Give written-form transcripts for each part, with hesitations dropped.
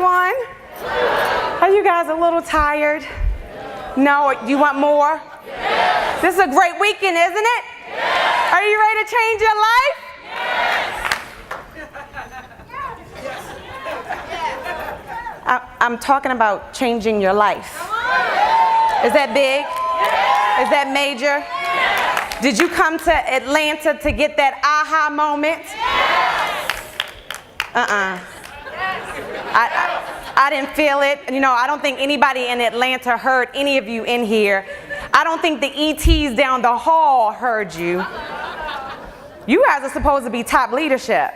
everyone? Are you guys a little tired? No? You want more? Yes. This is a great weekend, isn't it? Yes. Are you ready to change your life? Yes. I'm talking about changing your life. Is that big? Yes. Is that major? Yes. Did you come to Atlanta to get that aha moment? Yes. I didn't feel it. You know, I don't think anybody in Atlanta heard any of you in here. I don't think the ETs down the hall heard you. You guys are supposed to be top leadership.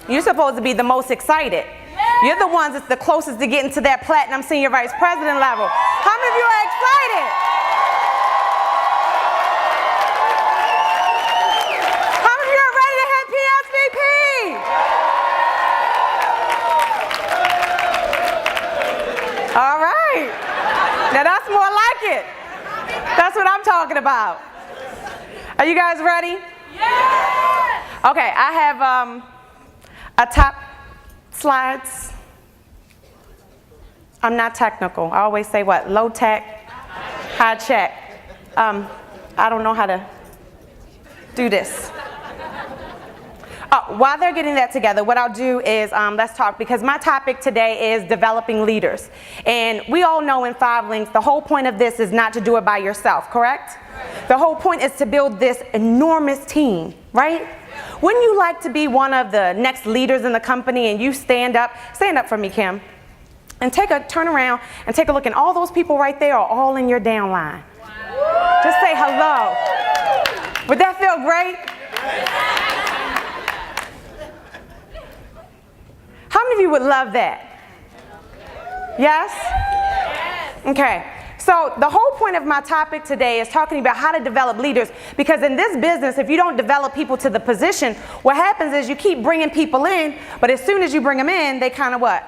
You're supposed to be the most excited. You're the ones that's the closest to getting to that platinum senior vice president level. How many of you are excited? How many of you are ready to hit PSVP? All right. Now that's more like it. That's what I'm talking about. Are you guys ready? Yes. Okay, I have a top slides. I'm not technical. I always say what? Low tech, high check. I don't know how to do this. While they're getting that together, what I'll do is let's talk, because my topic today is developing leaders. And we all know in 5 Links, the whole point of this is not to do it by yourself, correct? The whole point is to build this enormous team, right? Wouldn't you like to be one of the next leaders in the company and you stand up for me, Kim, and turn around and take a look, and all those people right there are all in your downline. Wow. Just say hello. Would that feel great? How many of you would love that? Yes? Okay. So the whole point of my topic today is talking about how to develop leaders, because in this business, if you don't develop people to the position, what happens is you keep bringing people in, but as soon as you bring them in, they kind of what?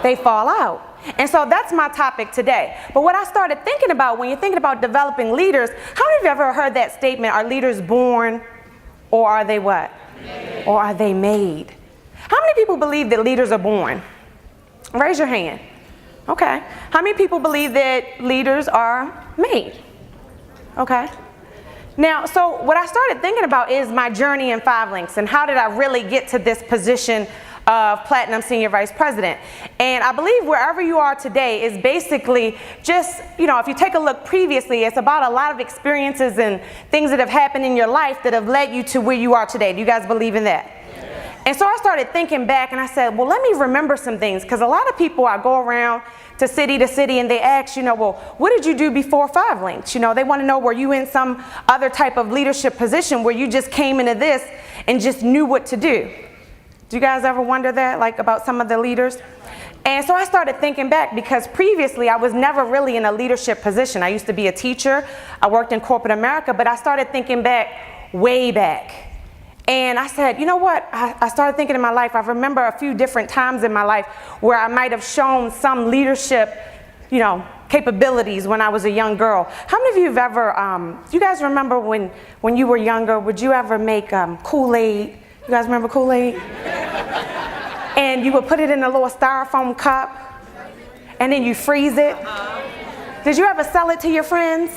They fall out. And so that's my topic today. But what I started thinking about when you're thinking about developing leaders, how many of you ever heard that statement, are leaders born or are they what? Made. Or are they made? How many people believe that leaders are born? Raise your hand. Okay. How many people believe that leaders are made? Okay. Now, so what I started thinking about is my journey in 5 Links and how did I really get to this position of Platinum Senior Vice President. And I believe wherever you are today is basically just, you know, if you take a look previously, it's about a lot of experiences and things that have happened in your life that have led you to where you are today. Do you guys believe in that? And so I started thinking back and I said, well, let me remember some things, because a lot of people, I go around to city and they ask, you know, well, what did you do before 5 Links? You know, they want to know, were you in some other type of leadership position where you just came into this and just knew what to do? Do you guys ever wonder that, like about some of the leaders? And so I started thinking back, because previously I was never really in a leadership position. I used to be a teacher. I worked in corporate America, but I started thinking back, way back. And I said, you know what? I started thinking in my life, I remember a few different times in my life where I might have shown some leadership, you know, capabilities when I was a young girl. How many of you have ever, do you guys remember when you were younger, would you ever make Kool-Aid? You guys remember Kool-Aid? And you would put it in a little styrofoam cup and then you freeze it. Did you ever sell it to your friends?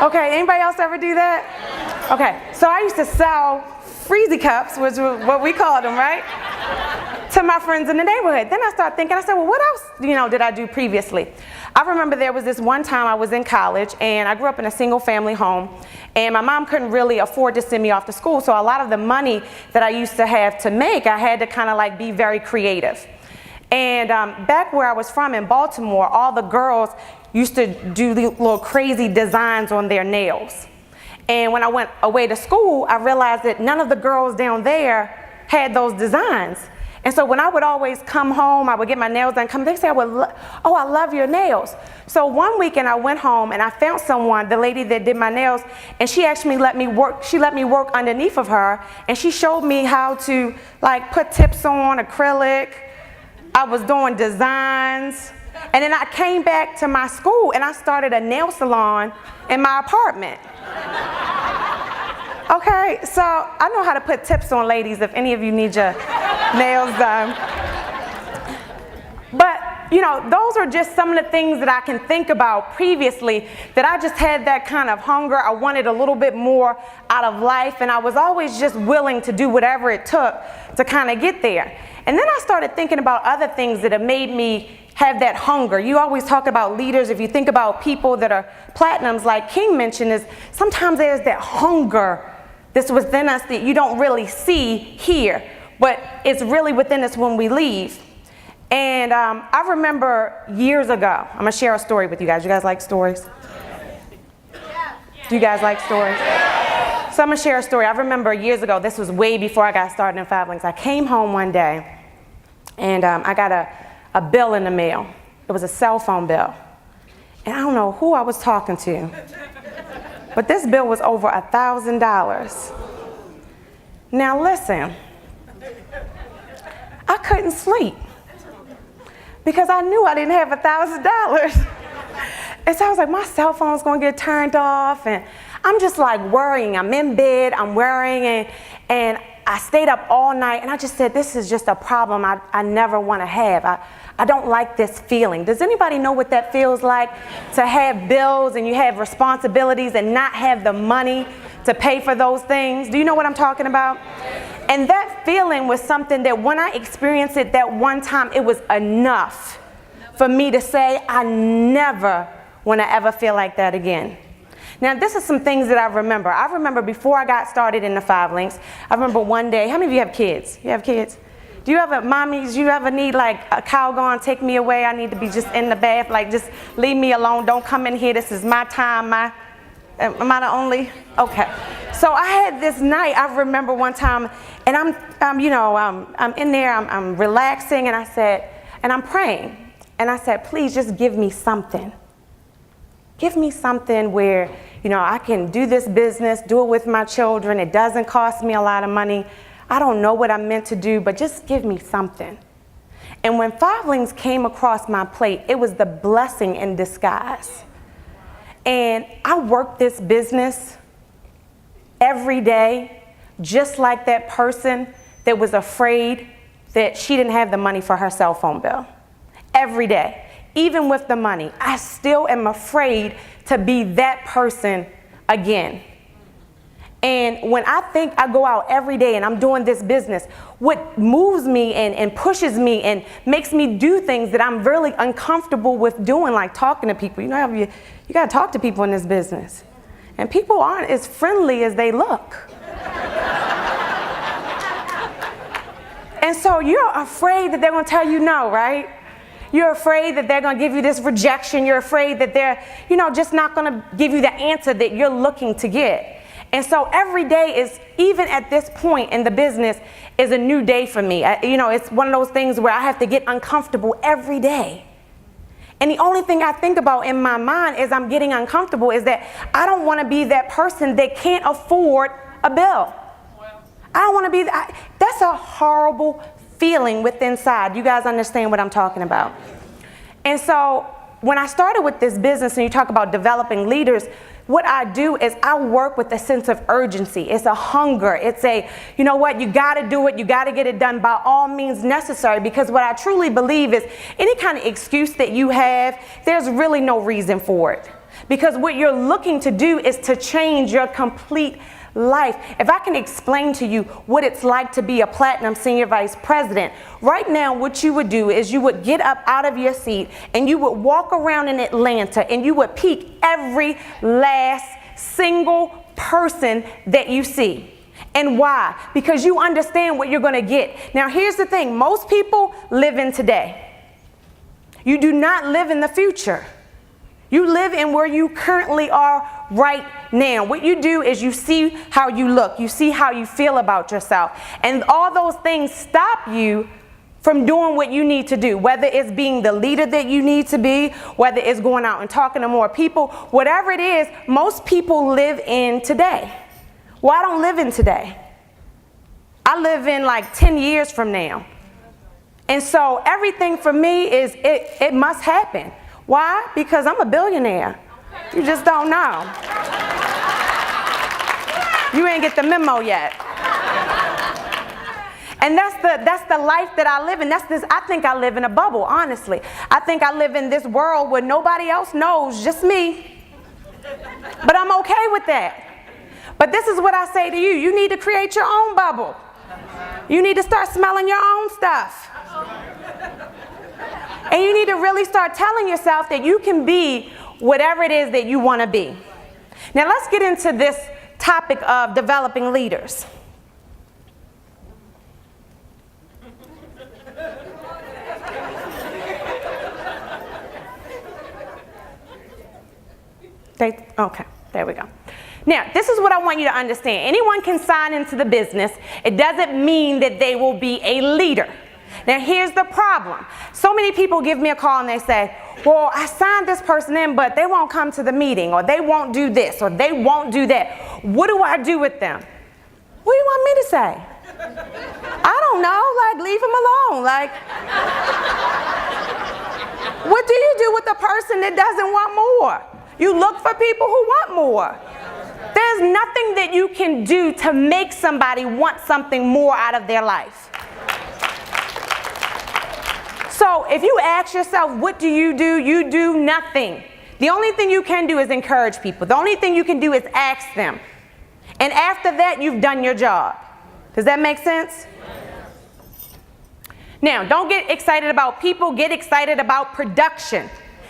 Okay, anybody else ever do that? Okay, so I used to sell freezy cups, which was what we called them, right? To my friends in the neighborhood. Then I started thinking, I said, well, what else, you know, did I do previously? I remember there was this one time I was in college and I grew up in a single family home and my mom couldn't really afford to send me off to school. So a lot of the money that I used to have to make, I had to kind of like be very creative. And back where I was from in Baltimore, all the girls used to do little crazy designs on their nails. And when I went away to school, I realized that none of the girls down there had those designs. And so when I would always come home, I would get my nails done, they say, oh, I love your nails. So one weekend I went home and I found someone, the lady that did my nails, and she actually let me work underneath of her, and she showed me how to like put tips on, acrylic. I was doing designs. And then I came back to my school and I started a nail salon in my apartment. Okay, so I know how to put tips on, ladies, if any of you need your nails done. those are just some of the things that I can think about previously, that I just had that kind of hunger. I wanted a little bit more out of life, and I was always just willing to do whatever it took to kind of get there. And then I started thinking about other things that have made me have that hunger. You always talk about leaders. If you think about people that are platinums, like King mentioned, is sometimes there's that hunger that's within us that you don't really see here, but it's really within us when we leave. And I remember years ago, I'm gonna share a story with you guys. You guys like stories? Do you guys like stories? So I'm gonna share a story. I remember years ago, this was way before I got started in Five Links. I came home one day and I got a bill in the mail. It was a cell phone bill. And I don't know who I was talking to, but this bill was over $1,000. Now listen, I couldn't sleep because I knew I didn't have $1,000. And so I was like, my cell phone's gonna get turned off, and I'm just like worrying. I'm in bed, I'm worrying, and I stayed up all night, and I just said, this is just a problem I never wanna have. I don't like this feeling. Does anybody know what that feels like, to have bills and you have responsibilities and not have the money to pay for those things? Do you know what I'm talking about? And that feeling was something that when I experienced it that one time, it was enough for me to say, I never want to ever feel like that again. Now, this is some things that I remember. I remember before I got started in the Five Links, I remember one day, how many of you have kids? You have kids? Do you ever, mommies, you ever need like a cow gone, take me away, I need to be just in the bath, like just leave me alone, don't come in here, this is my time, am I the only? Okay. So I had this night, I remember one time, and I'm in there, I'm relaxing, and I said, and I'm praying, and I said, please just give me something. Give me something where, I can do this business, do it with my children. It doesn't cost me a lot of money. I don't know what I'm meant to do, but just give me something. And when Five Links came across my plate, it was the blessing in disguise. And I worked this business every day, just like that person that was afraid that she didn't have the money for her cell phone bill. Every day. Even with the money, I still am afraid to be that person again. And when I think I go out every day and I'm doing this business, what moves me and pushes me and makes me do things that I'm really uncomfortable with doing, like talking to people. You got to talk to people in this business. And people aren't as friendly as they look. And so you're afraid that they're going to tell you no, right? You're afraid that they're going to give you this rejection. You're afraid that they're, just not going to give you the answer that you're looking to get. And so every day is, even at this point in the business, is a new day for me. It's one of those things where I have to get uncomfortable every day. And the only thing I think about in my mind as I'm getting uncomfortable is that I don't want to be that person that can't afford a bill. I don't want to be that. That's a horrible feeling within inside. You guys understand what I'm talking about? And so when I started with this business and you talk about developing leaders, what I do is I work with a sense of urgency. It's a hunger. It's a, you got to do it. You got to get it done by all means necessary, because what I truly believe is any kind of excuse that you have, there's really no reason for it. Because what you're looking to do is to change your complete life. If I can explain to you what it's like to be a platinum senior vice president, right now what you would do is you would get up out of your seat and you would walk around in Atlanta and you would peek every last single person that you see. And why? Because you understand what you're going to get. Now here's the thing, most people live in today. You do not live in the future. You live in where you currently are right now. What you do is you see how you look, you see how you feel about yourself, and all those things stop you from doing what you need to do, whether it's being the leader that you need to be, whether it's going out and talking to more people, whatever it is. Most people live in today. Well, I don't live in today. I live in like 10 years from now. And so everything for me is it must happen. Why? Because I'm a billionaire. You just don't know. You ain't get the memo yet. And that's the life that I live in. I think I live in a bubble, honestly. I think I live in this world where nobody else knows, just me. But I'm okay with that. But this is what I say to you. You need to create your own bubble. You need to start smelling your own stuff. And you need to really start telling yourself that you can be whatever it is that you want to be. Now let's get into this topic of developing leaders. Okay, there we go. Now, this is what I want you to understand. Anyone can sign into the business. It doesn't mean that they will be a leader. Now, here's the problem. So many people give me a call and they say, well, I signed this person in, but they won't come to the meeting, or they won't do this, or they won't do that. What do I do with them? What do you want me to say? I don't know, like, leave them alone. Like, what do you do with the person that doesn't want more? You look for people who want more. There's nothing that you can do to make somebody want something more out of their life. So if you ask yourself, what do? You do nothing. The only thing you can do is encourage people. The only thing you can do is ask them. And after that, you've done your job. Does that make sense? Now, don't get excited about people. Get excited about production.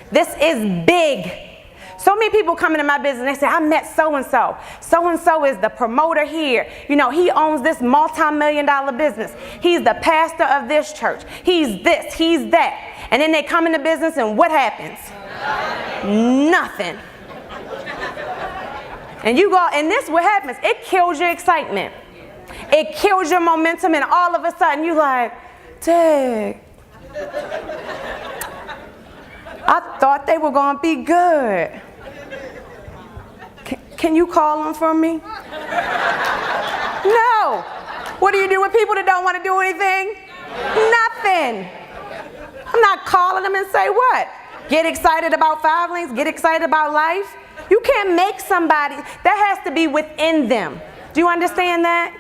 This is big. So many people come into my business and they say, I met so-and-so. So-and-so is the promoter here. You know, he owns this multi-million-dollar business. He's the pastor of this church. He's this, he's that. And then they come into business and what happens? Nothing. And you go, and this what happens? It kills your excitement. It kills your momentum, and all of a sudden you're like, dang. I thought they were going to be good. Can you call them for me? No. What do you do with people that don't want to do anything? Nothing. I'm not calling them and say what? Get excited about Fivelings? Get excited about life? You can't make somebody. That has to be within them. Do you understand that?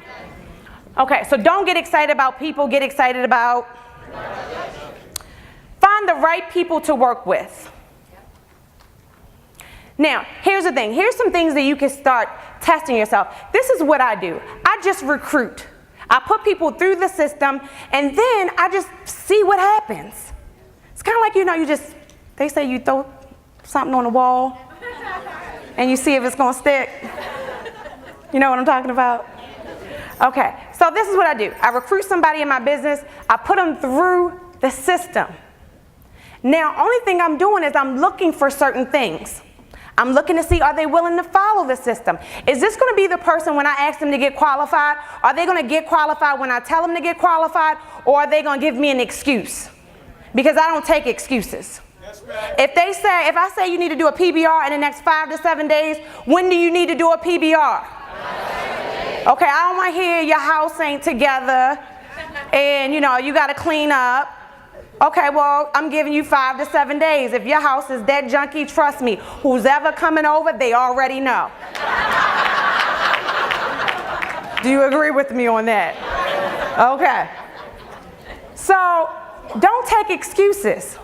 Okay, so don't get excited about people. Get excited about... Find the right people to work with. Now, here's the thing. Here's some things that you can start testing yourself. This is what I do. I just recruit. I put people through the system, and then I just see what happens. It's kind of like, you know, they say you throw something on the wall, and you see if it's going to stick. You know what I'm talking about? Okay, so this is what I do. I recruit somebody in my business. I put them through the system. Now, only thing I'm doing is I'm looking for certain things. I'm looking to see, are they willing to follow the system? Is this going to be the person when I ask them to get qualified? Are they going to get qualified when I tell them to get qualified? Or are they going to give me an excuse? Because I don't take excuses. That's right. If I say you need to do a PBR in the next 5 to 7 days, when do you need to do a PBR? Okay, I don't want to hear your house ain't together and, you know, you got to clean up. Okay, well, I'm giving you 5 to 7 days. If your house is that junky, trust me, who's ever coming over, they already know. Do you agree with me on that? Okay. So, don't take excuses.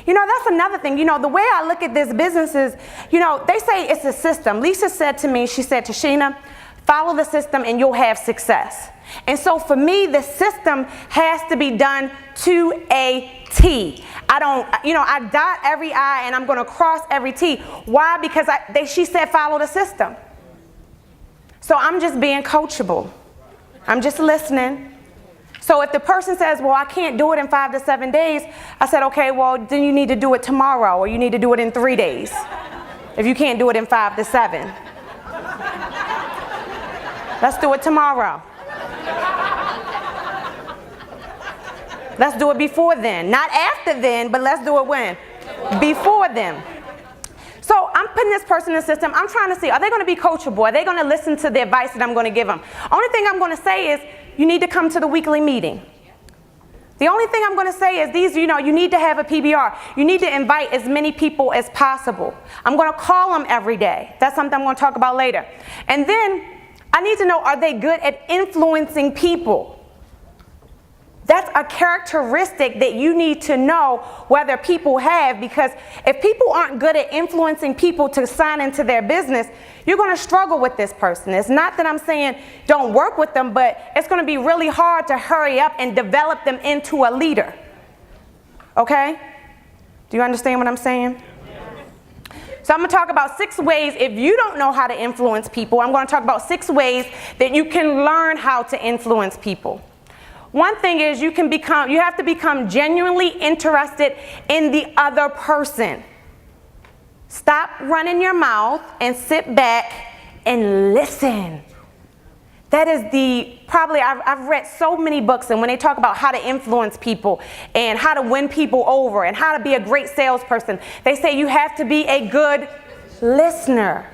You know, that's another thing. You know, the way I look at this business is, you know, they say it's a system. Lisa said to me, she said, Tashina, follow the system and you'll have success. And so for me, the system has to be done to a T. I dot every I and I'm going to cross every T. Why? Because she said follow the system. So I'm just being coachable. I'm just listening. So if the person says, well, I can't do it in 5 to 7 days, I said, okay, well, then you need to do it tomorrow, or you need to do it in 3 days if you can't do it in 5 to 7. Let's do it tomorrow. Let's do it before then. Not after then, but let's do it when? Before then. So I'm putting this person in the system. I'm trying to see, are they going to be coachable? Are they going to listen to the advice that I'm going to give them? Only thing I'm going to say is, you need to come to the weekly meeting. The only thing I'm going to say is you need to have a PBR. You need to invite as many people as possible. I'm going to call them every day. That's something I'm going to talk about later. And then I need to know, are they good at influencing people? That's a characteristic that you need to know whether people have, because if people aren't good at influencing people to sign into their business, you're going to struggle with this person. It's not that I'm saying don't work with them, but it's going to be really hard to hurry up and develop them into a leader. Okay? Do you understand what I'm saying? So I'm going to talk about 6 ways, if you don't know how to influence people, I'm going to talk about 6 ways that you can learn how to influence people. One thing is you have to become genuinely interested in the other person. Stop running your mouth and sit back and listen. That is I've read so many books, and when they talk about how to influence people and how to win people over and how to be a great salesperson, they say you have to be a good listener.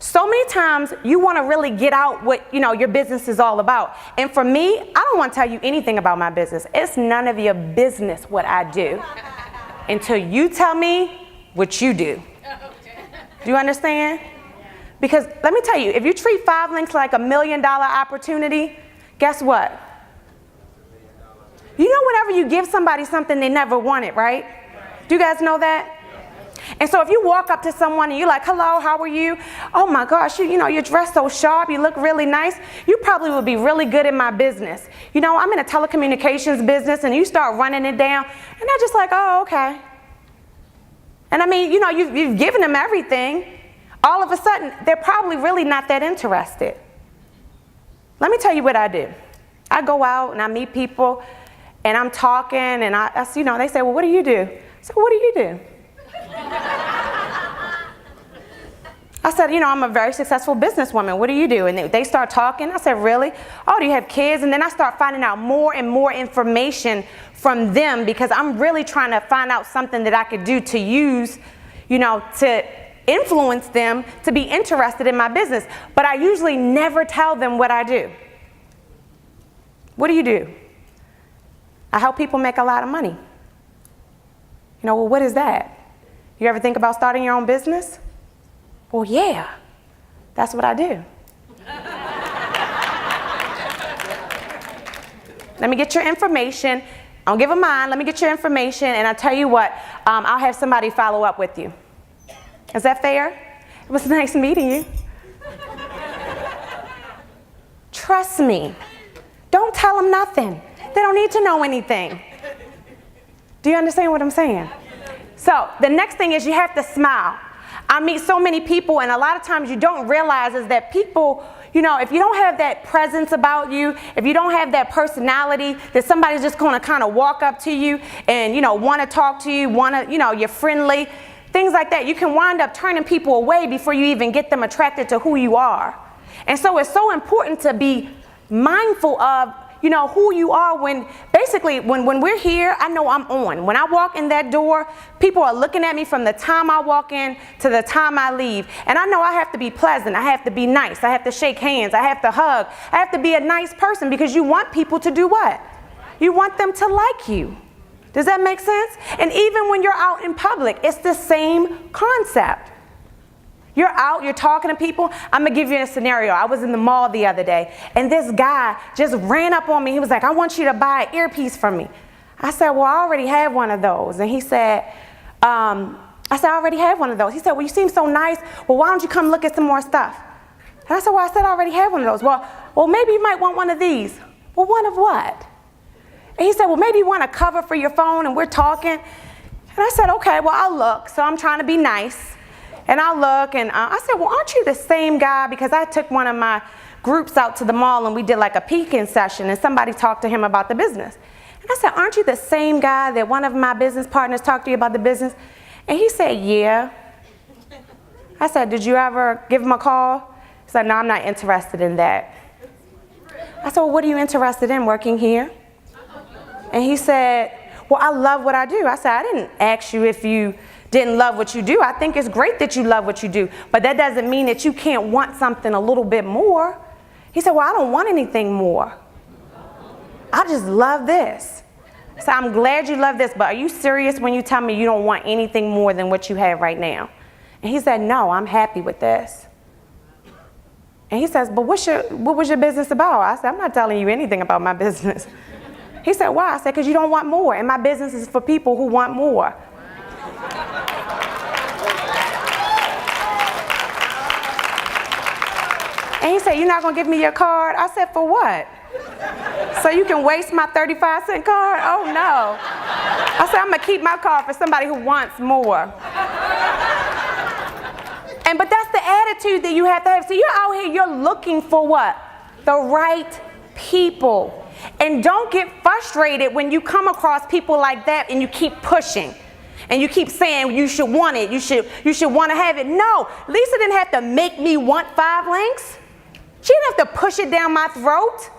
So many times you want to really get out what your business is all about. And for me, I don't want to tell you anything about my business. It's none of your business what I do until you tell me what you do. Do you understand? Because let me tell you, if you treat 5 Links like $1 million opportunity, guess what? You know, whenever you give somebody something they never wanted, right? Do you guys know that? And so if you walk up to someone and you're like, hello, how are you? Oh my gosh, you're dressed so sharp, you look really nice. You probably would be really good in my business. I'm in a telecommunications business, and you start running it down, and they're just like, oh, okay. And I mean, you've given them everything. All of a sudden, they're probably really not that interested. Let me tell you what I do. I go out and I meet people, and I'm talking, and they say, well, what do you do? So what do you do? I said, I'm a very successful businesswoman. What do you do? And they start talking. I said, really? Oh, do you have kids? And then I start finding out more and more information from them, because I'm really trying to find out something that I could do to use, to influence them to be interested in my business. But I usually never tell them what I do. What do you do? I help people make a lot of money. Well, what is that? You ever think about starting your own business? Well, yeah, that's what I do. Let me get your information. I'll give them mine. Let me get your information, and I'll tell you what, I'll have somebody follow up with you. Is that fair? It was nice meeting you. Trust me. Don't tell them nothing. They don't need to know anything. Do you understand what I'm saying? So the next thing is you have to smile. I meet so many people, and a lot of times you don't realize is that people, if you don't have that presence about you, if you don't have that personality, that somebody's just going to kind of walk up to you and, want to talk to you, you're friendly, things like that, you can wind up turning people away before you even get them attracted to who you are. And so it's so important to be mindful of who you are when we're here. I know I'm on. When I walk in that door, people are looking at me from the time I walk in to the time I leave. And I know I have to be pleasant. I have to be nice. I have to shake hands. I have to hug. I have to be a nice person, because you want people to do what? You want them to like you. Does that make sense? And even when you're out in public, it's the same concept. You're out, you're talking to people. I'm going to give you a scenario. I was in the mall the other day, and this guy just ran up on me. He was like, I want you to buy an earpiece from me. I said, well, I already have one of those. And he said, I already have one of those. He said, well, you seem so nice. Well, why don't you come look at some more stuff? And I said, well, I already have one of those. Well, maybe you might want one of these. Well, one of what? And he said, well, maybe you want a cover for your phone, and we're talking. And I said, okay, well, I'll look. So I'm trying to be nice. And I look, and I said, well, aren't you the same guy? Because I took one of my groups out to the mall, and we did like a peeking session, and somebody talked to him about the business. And I said, aren't you the same guy that one of my business partners talked to you about the business? And he said, yeah. I said, did you ever give him a call? He said, no, I'm not interested in that. I said, well, what are you interested in working here? And he said, well, I love what I do. I said, I didn't ask you if you didn't love what you do. I think it's great that you love what you do, but that doesn't mean that you can't want something a little bit more. He said, well, I don't want anything more. I just love this. So I'm glad you love this, but are you serious when you tell me you don't want anything more than what you have right now? And he said, no, I'm happy with this. And he says, but what was your business about? I said, I'm not telling you anything about my business. He said, why? I said, because you don't want more, and my business is for people who want more. And he said, you're not going to give me your card? I said, for what? So you can waste my 35-cent card? Oh, no. I said, I'm going to keep my card for somebody who wants more. But that's the attitude that you have to have. So you're out here, you're looking for what? The right people. And don't get frustrated when you come across people like that and you keep pushing. And you keep saying you should want it, you should want to have it. No, Lisa didn't have to make me want 5 links. She didn't have to push it down my throat.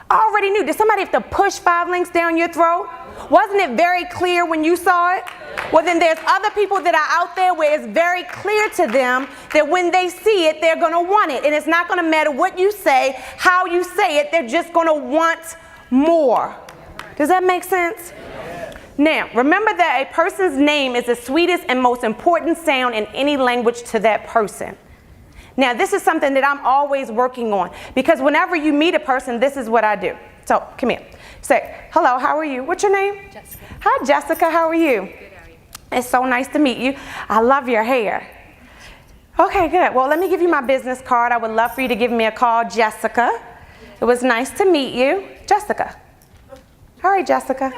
I already knew. Did somebody have to push 5 links down your throat? Wasn't it very clear when you saw it? Well, then there's other people that are out there where it's very clear to them that when they see it, they're going to want it. And it's not going to matter what you say, how you say it, they're just going to want more. Does that make sense? Now, remember that a person's name is the sweetest and most important sound in any language to that person. Now, this is something that I'm always working on, because whenever you meet a person, this is what I do. So, come here. Say, hello, how are you? What's your name? Jessica. Hi, Jessica, how are you? Good, how are you? It's so nice to meet you. I love your hair. Okay, good. Well, let me give you my business card. I would love for you to give me a call, Jessica. It was nice to meet you. Jessica. All right, Jessica.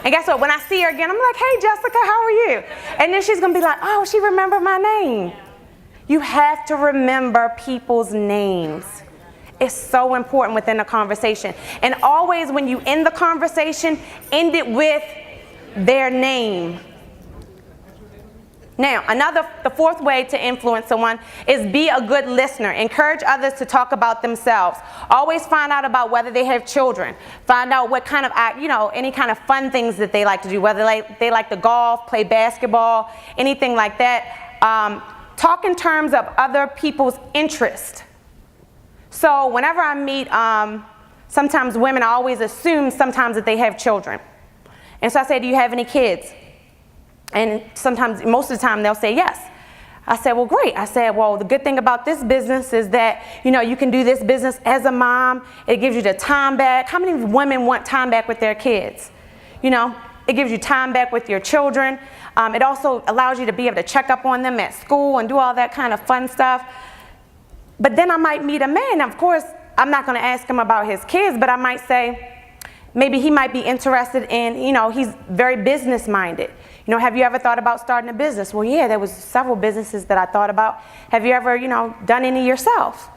And guess what? When I see her again, I'm like, hey, Jessica, how are you? And then she's going to be like, oh, she remembered my name. You have to remember people's names. It's so important within a conversation. And always when you end the conversation, end it with their name. Now, the fourth way to influence someone is be a good listener. Encourage others to talk about themselves. Always find out about whether they have children. Find out what kind of, any kind of fun things that they like to do, whether they like to golf, play basketball, anything like that. Talk in terms of other people's interest. So whenever I meet sometimes women, I always assume sometimes that they have children. And so I say, do you have any kids? And sometimes, most of the time, they'll say yes. I said, well, great. I said, well, the good thing about this business is that, you can do this business as a mom. It gives you the time back. How many women want time back with their kids? It gives you time back with your children. It also allows you to be able to check up on them at school and do all that kind of fun stuff. But then I might meet a man. Of course, I'm not going to ask him about his kids, but I might say, maybe he might be interested in, he's very business-minded. Have you ever thought about starting a business? Well, yeah, there was several businesses that I thought about. Have you ever, done any yourself?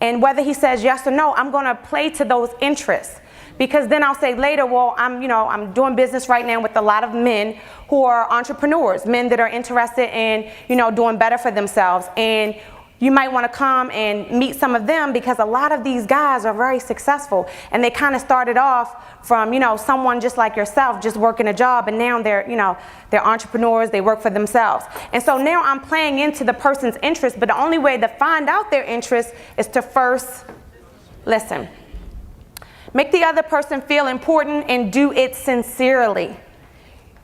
And whether he says yes or no, I'm going to play to those interests. Because then I'll say later, well, I'm doing business right now with a lot of men who are entrepreneurs, men that are interested in, doing better for themselves. And you might want to come and meet some of them, because a lot of these guys are very successful, and they kind of started off from, someone just like yourself, just working a job, and now they're entrepreneurs, they work for themselves. And so now I'm playing into the person's interest, but the only way to find out their interest is to first listen. Make the other person feel important and do it sincerely.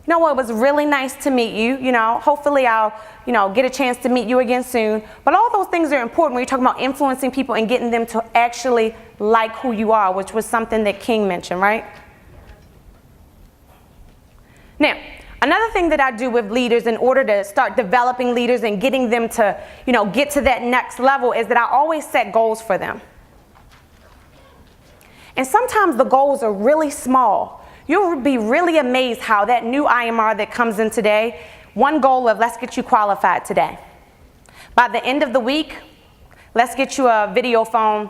You know what, it was really nice to meet you. Hopefully I'll, get a chance to meet you again soon. But all those things are important when you're talking about influencing people and getting them to actually like who you are, which was something that King mentioned, right? Now, another thing that I do with leaders in order to start developing leaders and getting them to, get to that next level is that I always set goals for them. And sometimes the goals are really small. You'll be really amazed how that new IMR that comes in today, one goal of let's get you qualified today. By the end of the week, let's get you a video phone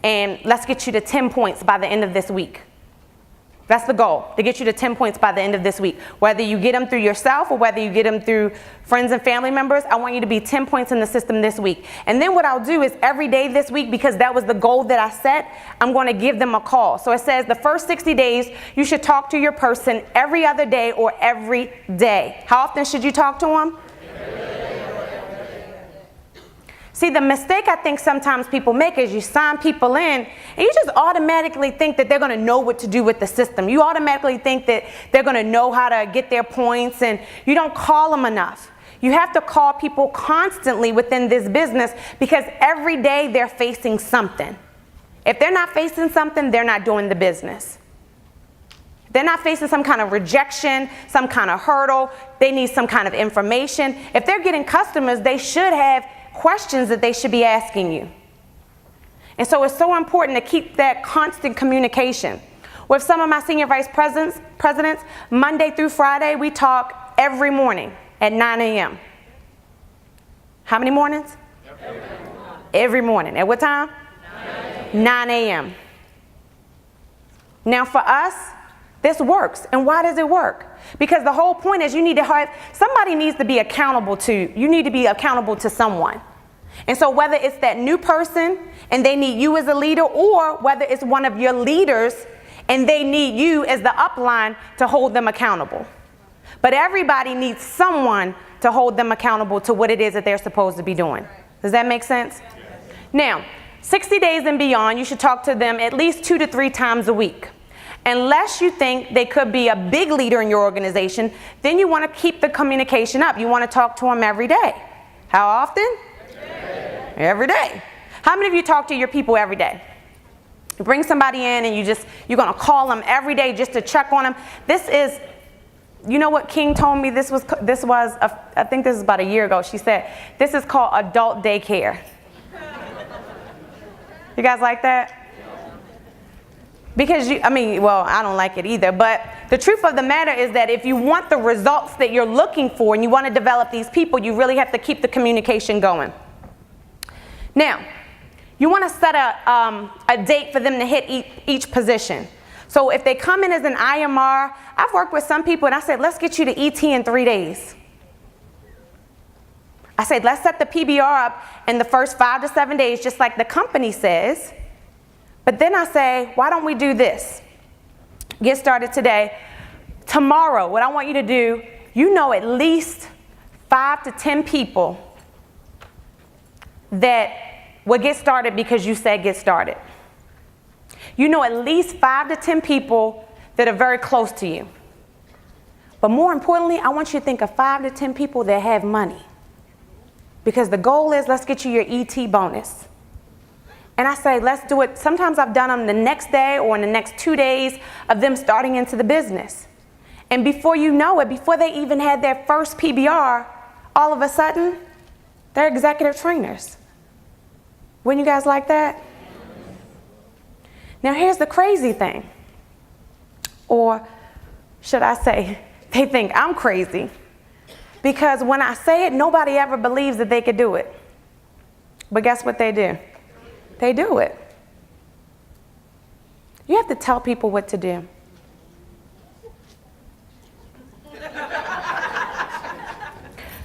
and let's get you to 10 points by the end of this week. That's the goal, to get you to 10 points by the end of this week. Whether you get them through yourself or whether you get them through friends and family members, I want you to be 10 points in the system this week. And then what I'll do is every day this week, because that was the goal that I set, I'm going to give them a call. So it says the first 60 days, you should talk to your person every other day or every day. How often should you talk to them? See, the mistake I think sometimes people make is you sign people in and you just automatically think that they're going to know what to do with the system. You automatically think that they're going to know how to get their points, and you don't call them enough. You have to call people constantly within this business, because every day they're facing something. If they're not facing something, they're not doing the business. They're not facing some kind of rejection, some kind of hurdle. They need some kind of information. If they're getting customers, they should have questions that they should be asking you. And so it's so important to keep that constant communication. With some of my senior vice presidents, Monday through Friday, we talk every morning at 9 a.m. How many mornings? Every morning. At what time? 9 a.m. Now for us, this works. And why does it work? Because the whole point is you need to have, somebody needs to be accountable to, you need to be accountable to someone. And so whether it's that new person and they need you as a leader, or whether it's one of your leaders and they need you as the upline to hold them accountable. But everybody needs someone to hold them accountable to what it is that they're supposed to be doing. Does that make sense? Now, 60 days and beyond, you should talk to them at least 2 to 3 times a week. Unless you think they could be a big leader in your organization, then you want to keep the communication up. You want to talk to them every day. How often? Every day. How many of you talk to your people every day? You bring somebody in and you're going to call them every day just to check on them. This is, you know what King told me this was I think this is about a year ago. She said, this is called adult daycare. You guys like that? Because I don't like it either, but the truth of the matter is that if you want the results that you're looking for and you want to develop these people, you really have to keep the communication going. Now, you want to set a date for them to hit each position. So if they come in as an IMR, I've worked with some people and I said, let's get you to ET in 3 days. I said, let's set the PBR up in the first 5 to 7 days, just like the company says. But then I say, why don't we do this? Get started today. Tomorrow, what I want you to do, at least 5 to 10 people that will get started because you said get started. At least 5 to 10 people that are very close to you. But more importantly, I want you to think of 5 to 10 people that have money. Because the goal is, let's get you your ET bonus. And I say, let's do it. Sometimes I've done them the next day or in the next 2 days of them starting into the business. And before you know it, before they even had their first PBR, all of a sudden, they're executive trainers. Wouldn't you guys like that? Now here's the crazy thing. Or should I say, they think I'm crazy. Because when I say it, nobody ever believes that they could do it. But guess what they do? They do it. You have to tell people what to do.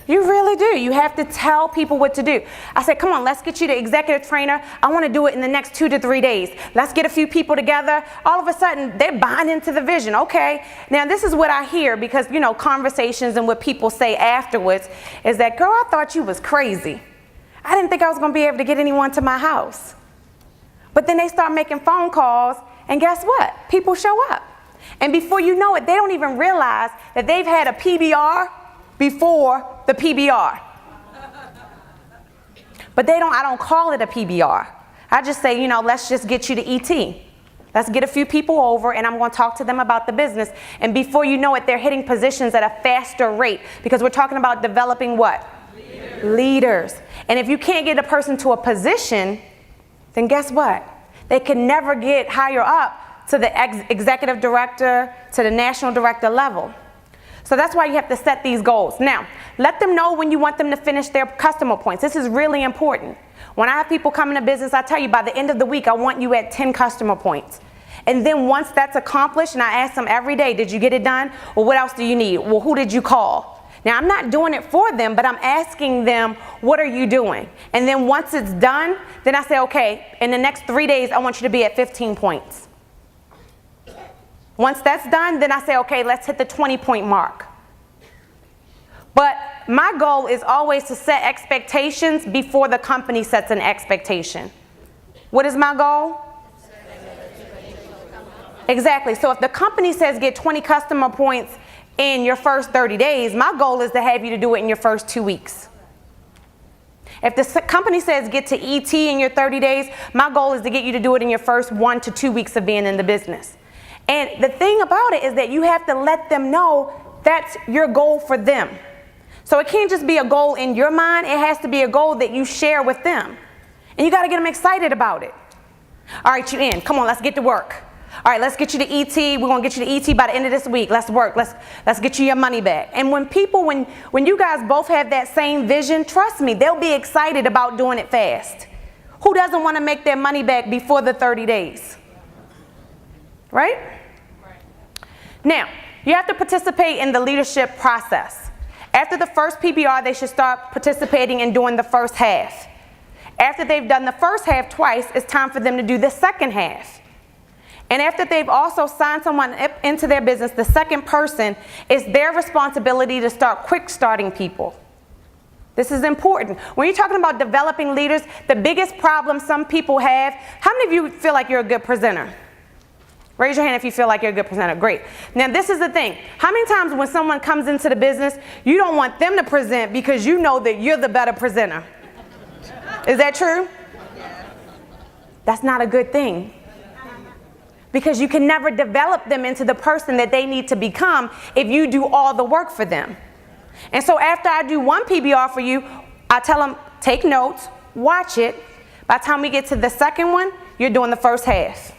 You really do. You have to tell people what to do. I said, come on, let's get you the executive trainer. I want to do it in the next 2 to 3 days. Let's get a few people together. All of a sudden, they're buying into the vision. Okay. Now, this is what I hear because, conversations and what people say afterwards is that, girl, I thought you was crazy. I didn't think I was going to be able to get anyone to my house. But then they start making phone calls, and guess what? People show up. And before you know it, they don't even realize that they've had a PBR before the PBR. But I don't call it a PBR. I just say, let's just get you to ET. Let's get a few people over and I'm going to talk to them about the business. And before you know it, they're hitting positions at a faster rate because we're talking about developing what? Leaders. And if you can't get a person to a position, then guess what? They can never get higher up to the executive director, to the national director level. So that's why you have to set these goals. Now, let them know when you want them to finish their customer points. This is really important. When I have people come into business, I tell you by the end of the week, I want you at 10 customer points. And then once that's accomplished, and I ask them every day, did you get it done? Well, what else do you need? Well, who did you call? Now, I'm not doing it for them, but I'm asking them, what are you doing? And then once it's done, then I say, okay, in the next 3 days, I want you to be at 15 points. Once that's done, then I say, okay, let's hit the 20-point mark. But my goal is always to set expectations before the company sets an expectation. What is my goal? Exactly. So if the company says get 20 customer points in your first 30 days, my goal is to have you to do it in your first 2 weeks. If the company says get to ET in your 30 days, my goal is to get you to do it in your first 1 to 2 weeks of being in the business. And the thing about it is that you have to let them know that's your goal for them. So it can't just be a goal in your mind. It has to be a goal that you share with them. And you got to get them excited about it. All right, you in. Come on, let's get to work. All right, let's get you to ET. We're going to get you to ET by the end of this week. Let's work. Let's get you your money back. And when you guys both have that same vision, trust me, they'll be excited about doing it fast. Who doesn't want to make their money back before the 30 days? Right? Now, you have to participate in the leadership process. After the first PBR, they should start participating in doing the first half. After they've done the first half twice, it's time for them to do the second half. And after they've also signed someone into their business, the second person, it's their responsibility to start quick starting people. This is important. When you're talking about developing leaders, the biggest problem some people have, how many of you feel like you're a good presenter? Raise your hand if you feel like you're a good presenter. Great. Now this is the thing. How many times when someone comes into the business, you don't want them to present because you know that you're the better presenter? Is that true? That's not a good thing. Because you can never develop them into the person that they need to become if you do all the work for them. And so after I do one PBR for you, I tell them, take notes, watch it. By the time we get to the second one, you're doing the first half.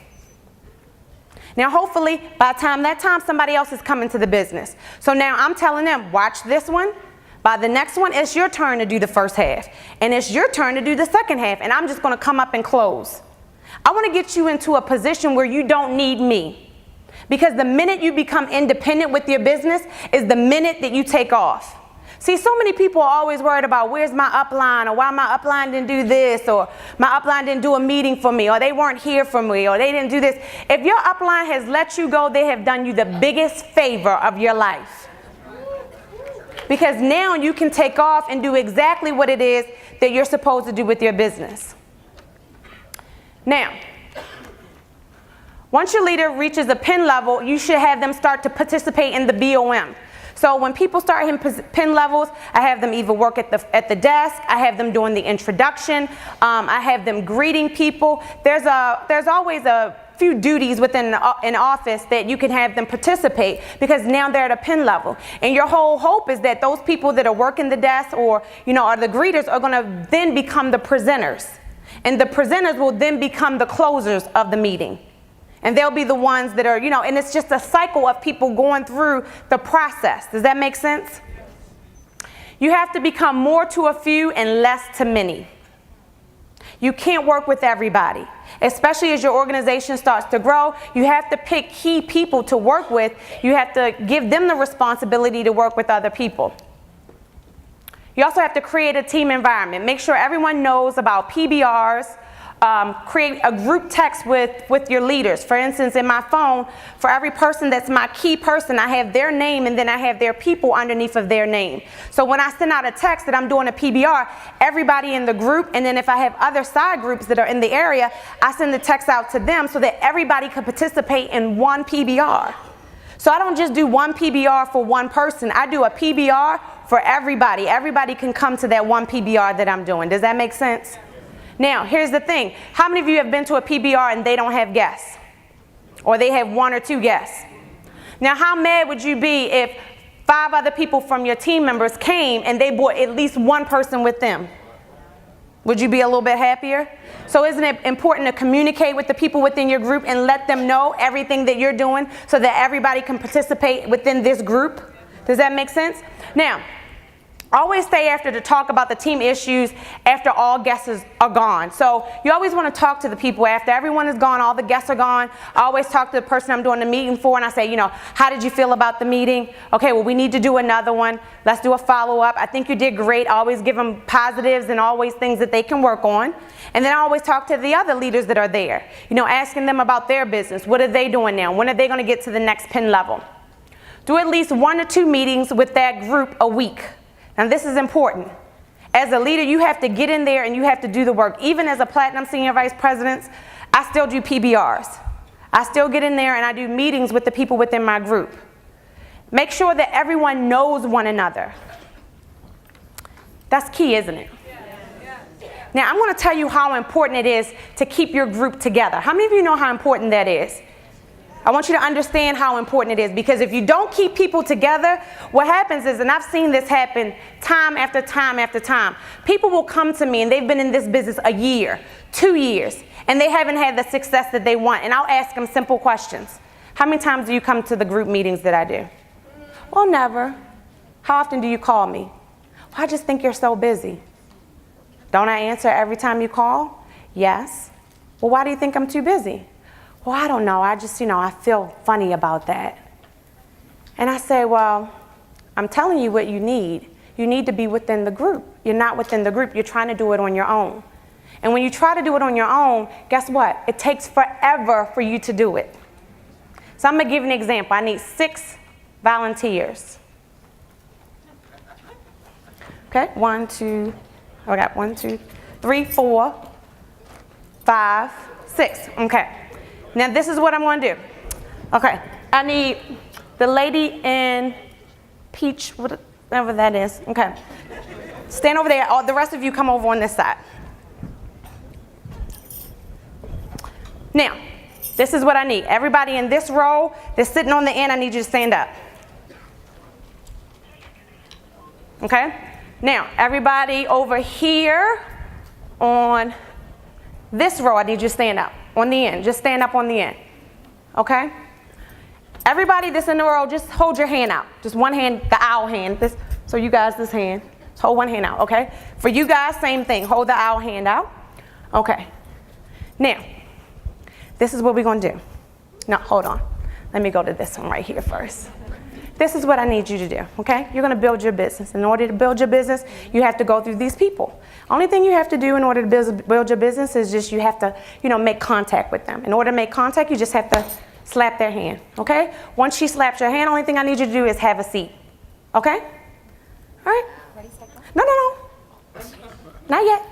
Now hopefully, by the time somebody else is coming to the business. So now I'm telling them, watch this one. By the next one, it's your turn to do the first half. And it's your turn to do the second half. And I'm just going to come up and close. I want to get you into a position where you don't need me. Because the minute you become independent with your business is the minute that you take off. See, so many people are always worried about where's my upline, or why my upline didn't do this, or my upline didn't do a meeting for me, or they weren't here for me, or they didn't do this. If your upline has let you go, they have done you the biggest favor of your life. Because now you can take off and do exactly what it is that you're supposed to do with your business. Now, once your leader reaches a PIN level, you should have them start to participate in the BOM. So when people start hitting PIN levels, I have them either work at the desk, I have them doing the introduction, I have them greeting people. There's always a few duties within an office that you can have them participate because now they're at a PIN level. And your whole hope is that those people that are working the desk or are the greeters are going to then become the presenters. And the presenters will then become the closers of the meeting. And they'll be the ones that are, and it's just a cycle of people going through the process. Does that make sense? You have to become more to a few and less to many. You can't work with everybody. Especially as your organization starts to grow, you have to pick key people to work with. You have to give them the responsibility to work with other people. You also have to create a team environment. Make sure everyone knows about PBRs. Create a group text with your leaders. For instance, in my phone, for every person that's my key person, I have their name and then I have their people underneath of their name. So when I send out a text that I'm doing a PBR, everybody in the group, and then if I have other side groups that are in the area, I send the text out to them so that everybody can participate in one PBR. So I don't just do one PBR for one person. I do a PBR for everybody. Everybody can come to that one PBR that I'm doing. Does that make sense? Now, here's the thing. How many of you have been to a PBR and they don't have guests? Or they have 1 or 2 guests? Now, how mad would you be if 5 other people from your team members came and they brought at least one person with them? Would you be a little bit happier? So isn't it important to communicate with the people within your group and let them know everything that you're doing so that everybody can participate within this group? Does that make sense? Now, always stay after to talk about the team issues after all guests are gone. So you always want to talk to the people after everyone is gone, all the guests are gone. I always talk to the person I'm doing the meeting for and I say, how did you feel about the meeting? Okay, well, we need to do another one. Let's do a follow-up. I think you did great. I always give them positives and always things that they can work on. And then I always talk to the other leaders that are there, asking them about their business. What are they doing now? When are they going to get to the next PIN level? Do at least 1 or 2 meetings with that group a week. And this is important. As a leader, you have to get in there and you have to do the work. Even as a Platinum Senior Vice President, I still do PBRs. I still get in there and I do meetings with the people within my group. Make sure that everyone knows one another. That's key, isn't it? Now, I'm going to tell you how important it is to keep your group together. How many of you know how important that is? I want you to understand how important it is, because if you don't keep people together, what happens is, and I've seen this happen time after time after time, people will come to me and they've been in this business a year, 2 years, and they haven't had the success that they want. And I'll ask them simple questions. How many times do you come to the group meetings that I do? Well, never. How often do you call me? Well, I just think you're so busy. Don't I answer every time you call? Yes. Well, why do you think I'm too busy? Well, I don't know. I just, I feel funny about that. And I say, well, I'm telling you what you need. You need to be within the group. You're not within the group. You're trying to do it on your own. And when you try to do it on your own, guess what? It takes forever for you to do it. So I'm going to give you an example. I need 6 volunteers. Okay, 1, 2, I got 1, 2, 3, 4, 5, 6. Okay. Now this is what I'm going to do. Okay, I need the lady in peach, whatever that is. Okay, stand over there. All the rest of you come over on this side. Now, this is what I need. Everybody in this row that's sitting on the end, I need you to stand up. Okay? Now, everybody over here on this row, I need you to stand up. On the end. Just stand up on the end. Okay? Everybody that's in the row, just hold your hand out. Just one hand, the owl hand. So you guys, this hand. Just hold one hand out, okay? For you guys, same thing. Hold the owl hand out. Okay. Now, this is what we're going to do. No, hold on. Let me go to this one right here first. This is what I need you to do, okay? You're going to build your business. In order to build your business, you have to go through these people. Only thing you have to do in order to build your business is just you have to, make contact with them. In order to make contact, you just have to slap their hand, okay? Once she slaps your hand, only thing I need you to do is have a seat, okay? All right? Ready, set, go? No. Not yet.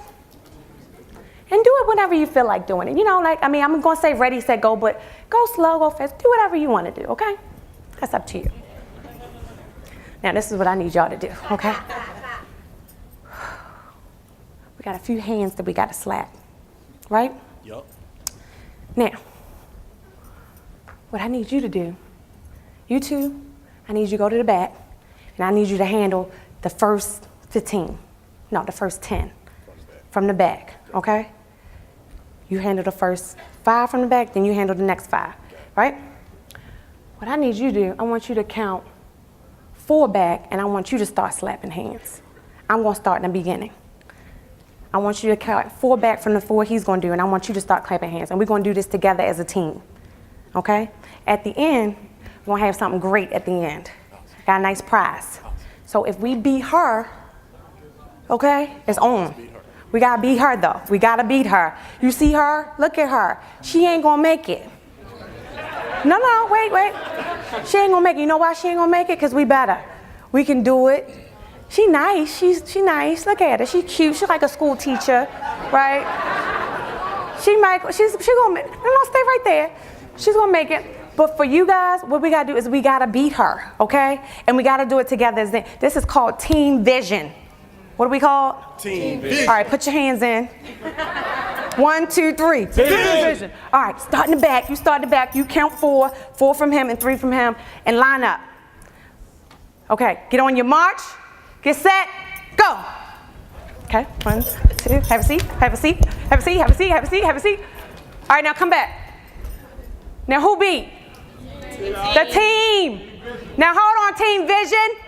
And do it whenever you feel like doing it. I'm going to say ready, set, go, but go slow, go fast. Do whatever you want to do, okay? That's up to you. Now, this is what I need y'all to do, okay? We got a few hands that we got to slap, right? Yup. Now, what I need you to do, you two, I need you to go to the back, and I need you to handle the first 15. No, the first 10 from the back, okay? You handle the first 5 from the back, then you handle the next 5, right? What I need you to do, I want you to count 4 back, and I want you to start slapping hands. I'm going to start in the beginning. I want you to count 4 back from the 4 he's going to do, and I want you to start clapping hands. And we're going to do this together as a team, okay? At the end, we're going to have something great at the end. Got a nice prize. So if we beat her, okay, it's on. We got to beat her, though. We got to beat her. You see her? Look at her. She ain't going to make it. No, wait. She ain't gonna make it. You know why she ain't gonna make it? Because we better. We can do it. She nice. She nice. Look at her. She cute. She's like a school teacher, right? She's gonna make it. No, stay right there. She's gonna make it. But for you guys, what we gotta do is we gotta beat her, okay? And we gotta do it together. This is called team vision. What do we call it? Team vision. All right, put your hands in. 1, 2, 3. Vision. All right, start in the back. You start in the back. You count 4. 4 from him and 3 from him. And line up. Okay, get on your march. Get set. Go. Okay, 1, 2. Have a seat. Have a seat. Have a seat. Have a seat. Have a seat. Have a seat. All right, now come back. Now who beat? The team. Now hold on, team vision.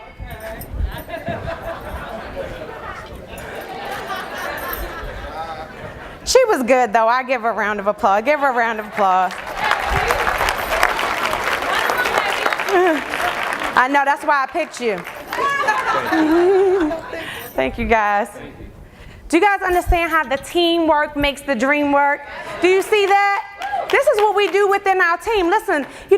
She was good, though. I give her a round of applause. Give her a round of applause. I know, that's why I picked you. Thank you, guys. Do you guys understand how the teamwork makes the dream work? Do you see that? This is what we do within our team. Listen, we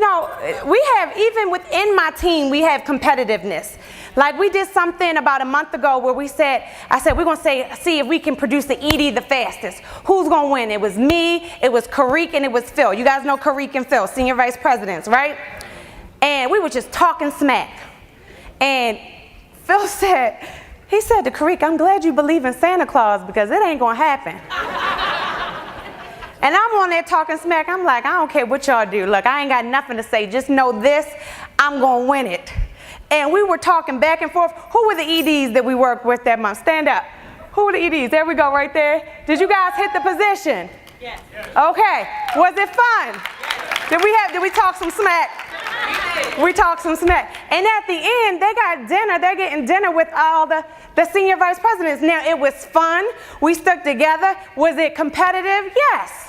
have, even within my team, we have competitiveness. Like we did something about a month ago where I said, we're going to see if we can produce the Edie the fastest. Who's going to win? It was me, it was Karik, and it was Phil. You guys know Karik and Phil, senior vice presidents, right? And we were just talking smack. And Phil said, He said to Karika, I'm glad you believe in Santa Claus because it ain't going to happen. And I'm on there talking smack. I'm like, I don't care what y'all do. Look, I ain't got nothing to say. Just know this, I'm going to win it. And we were talking back and forth. Who were the EDs that we worked with that month? Stand up. Who were the EDs? There we go right there. Did you guys hit the position? Yes. Okay. Was it fun? Yes. Did we talk some smack? We talked some smack. And at the end, they got dinner. They're getting dinner with all the senior vice presidents. Now, it was fun. We stuck together. Was it competitive? Yes.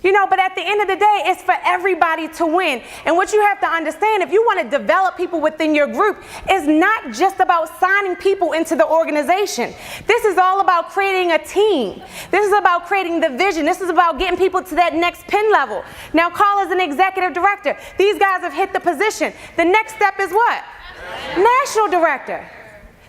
You know, but at the end of the day, it's for everybody to win. And what you have to understand, if you want to develop people within your group, it's not just about signing people into the organization. This is all about creating a team. This is about creating the vision. This is about getting people to that next pin level. Now, Carl is an executive director. These guys have hit the position. The next step is what? National director.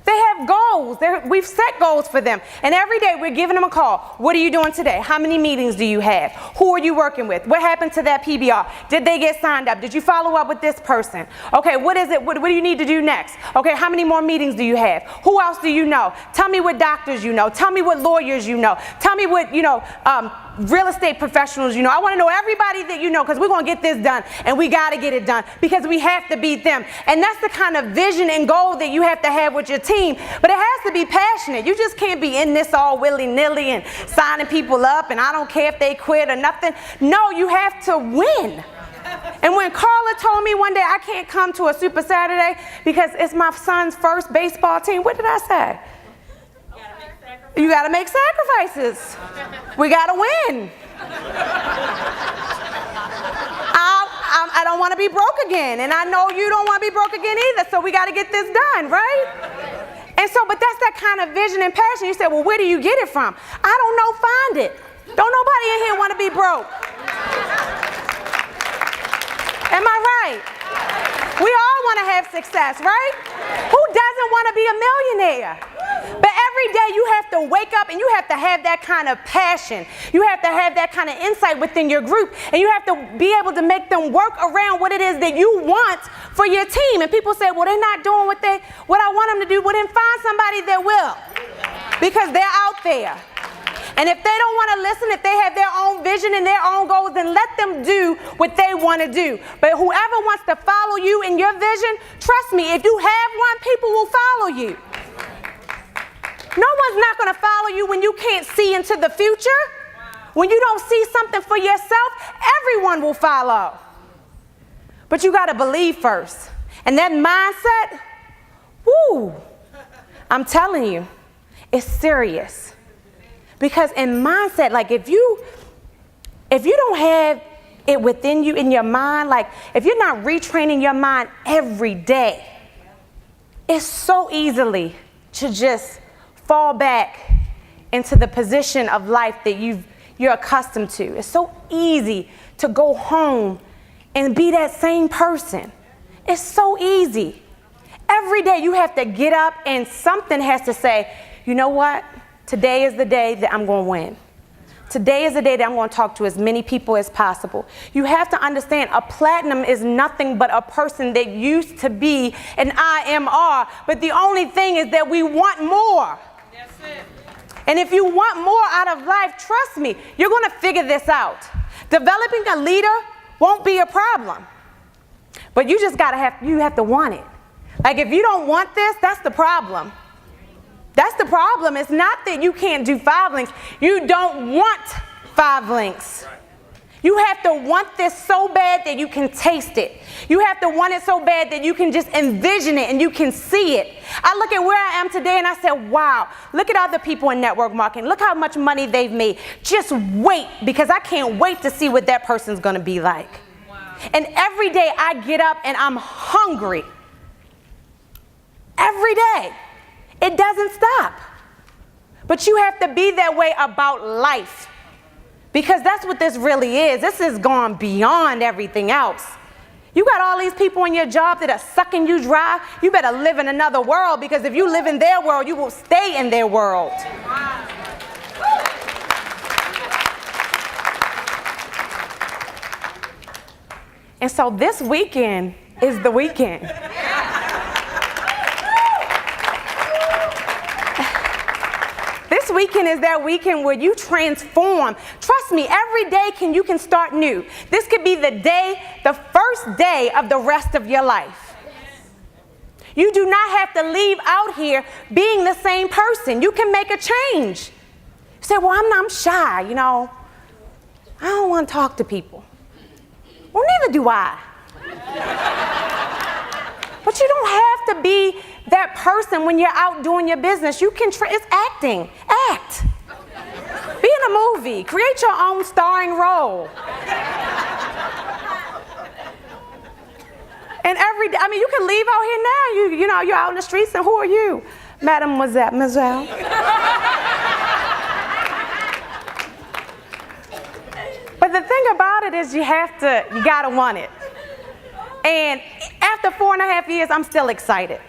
They have goals. We've set goals for them. And every day we're giving them a call. What are you doing today? How many meetings do you have? Who are you working with? What happened to that PBR? Did they get signed up? Did you follow up with this person? Okay, what is it? What do you need to do next? Okay, how many more meetings do you have? Who else do you know? Tell me what doctors you know. Tell me what lawyers you know. Tell me what, real estate professionals you know. I want to know everybody that you know because we're going to get this done and we got to get it done because we have to beat them. And that's the kind of vision and goal that you have to have with your team. But it has to be passionate. You just can't be in this all willy-nilly and signing people up and I don't care if they quit or nothing. No, you have to win. And when Carla told me one day I can't come to a Super Saturday because it's my son's first baseball team, what did I say? You got to make sacrifices. We got to win. I don't want to be broke again. And I know you don't want to be broke again either. So we got to get this done, right? And so, but that's that kind of vision and passion. You say, well, where do you get it from? I don't know. Find it. Don't nobody in here want to be broke. Am I right? We all want to have success, right? Who doesn't want to be a millionaire? But every day you have to wake up and you have to have that kind of passion. You have to have that kind of insight within your group. And you have to be able to make them work around what it is that you want for your team. And people say, well, they're not doing what I want them to do. Well, then find somebody that will. Because they're out there. And if they don't want to listen, if they have their own vision and their own goals, then let them do what they want to do. But whoever wants to follow you in your vision, trust me, if you have one, people will follow you. No one's not going to follow you when you can't see into the future. When you don't see something for yourself, everyone will follow. But you got to believe first. And that mindset, woo, I'm telling you, it's serious. Because in mindset, like if you don't have it within you in your mind, like if you're not retraining your mind every day, it's so easily to just fall back into the position of life that you're accustomed to. It's so easy to go home and be that same person. It's so easy. Every day you have to get up and something has to say, you know what? Today is the day that I'm going to win. Today is the day that I'm going to talk to as many people as possible. You have to understand a platinum is nothing but a person that used to be an IMR, but the only thing is that we want more. That's it. And if you want more out of life, trust me, you're going to figure this out. Developing a leader won't be a problem, but you just you have to want it. Like if you don't want this, that's the problem. That's the problem. It's not that you can't do 5 links. You don't want 5 links. You have to want this so bad that you can taste it. You have to want it so bad that you can just envision it and you can see it. I look at where I am today and I said, wow, look at other people in network marketing. Look how much money they've made. Just wait, because I can't wait to see what that person's going to be like. Wow. And every day I get up and I'm hungry. Every day. It doesn't stop. But you have to be that way about life. Because that's what this really is. This is gone beyond everything else. You got all these people in your job that are sucking you dry. You better live in another world, because if you live in their world, you will stay in their world. And so this weekend is the weekend. This weekend is that weekend where you transform. Trust me, every day you can start new. This could be the first day of the rest of your life. You do not have to leave out here being the same person. You can make a change. You say, well, I'm shy, you know. I don't want to talk to people. Well, neither do I. But you don't have to be that person when you're out doing your business. You can, it's acting. Act. Be in a movie. Create your own starring role. And every day, I mean, you can leave out here now. You know, you're out in the streets, and who are you? Mademoiselle. But the thing about it is you gotta want it. And after 4.5 years, I'm still excited.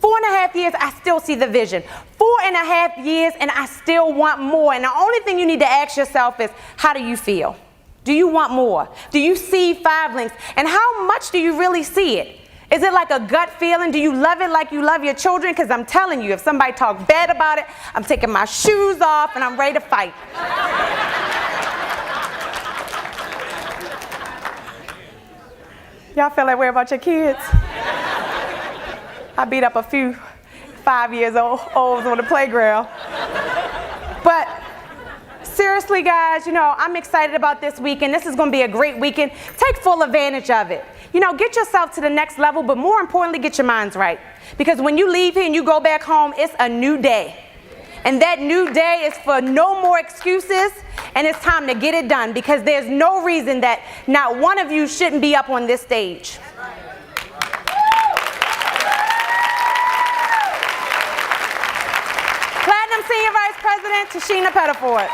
4.5 years, I still see the vision. 4.5 years, and I still want more. And the only thing you need to ask yourself is, how do you feel? Do you want more? Do you see 5 links? And how much do you really see it? Is it like a gut feeling? Do you love it like you love your children? Because I'm telling you, if somebody talks bad about it, I'm taking my shoes off and I'm ready to fight. Y'all feel that way about your kids? I beat up a few 5 years olds on the playground. But seriously, guys, you know, I'm excited about this weekend. This is going to be a great weekend. Take full advantage of it. You know, get yourself to the next level, but more importantly, get your minds right. Because when you leave here and you go back home, it's a new day. And that new day is for no more excuses, and it's time to get it done, because there's no reason that not one of you shouldn't be up on this stage. Platinum Senior Vice President Tashina Pettiford.